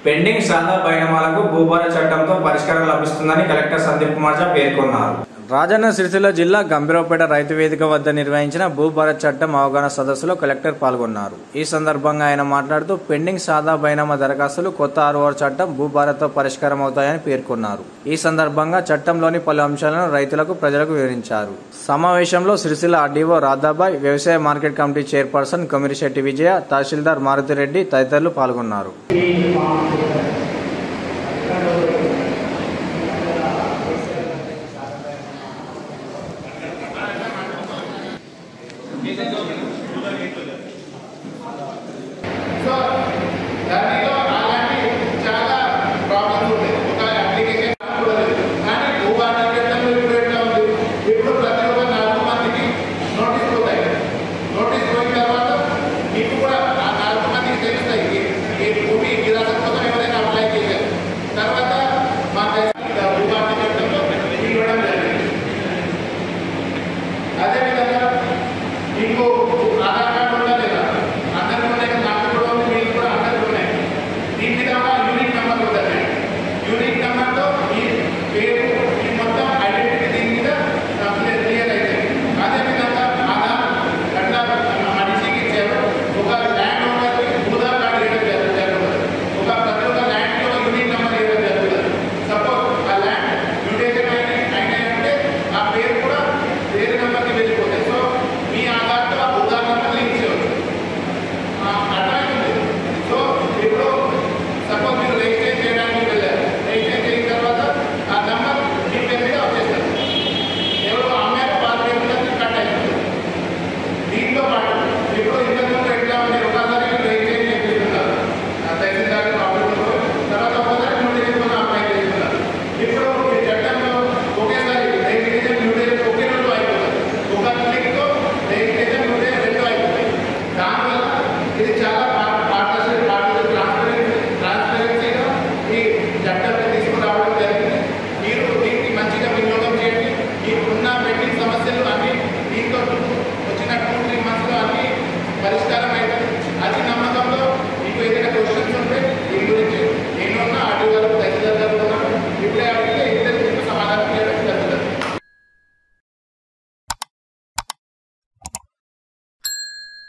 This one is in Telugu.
పెండింగ్ సాదా బైనామాలకు భూభారత చట్టంతో పరిష్కారం లభిస్తుందని కలెక్టర్ సందీప్ కుమార్ ఝా పేర్కొన్నారు. రాజన్న సిరిసిల్ల జిల్లా గంభీరావుపేట రైతు వేదిక వద్ద నిర్వహించిన భూభారత చట్టం అవగాహన సదస్సులో కలెక్టర్ పాల్గొన్నారు. ఈ సందర్భంగా ఆయన మాట్లాడుతూ పెండింగ్ సాదా బైనామా దరఖాస్తులు కొత్త 6వ చట్టం భూభారత్తో పరిష్కారం అవుతాయని పేర్కొన్నారు. ఈ సందర్భంగా చట్టంలోని పలు అంశాలను రైతులకు ప్రజలకు వివరించారు. సమావేశంలో సిరిసిల్ల ఆర్డీఓ రాధాబాయ్, వ్యవసాయ మార్కెట్ కమిటీ చైర్పర్సన్ కొమిరిశెట్టి విజయ, తహసీల్దార్ మారుతిరెడ్డి తదితరులు పాల్గొన్నారు.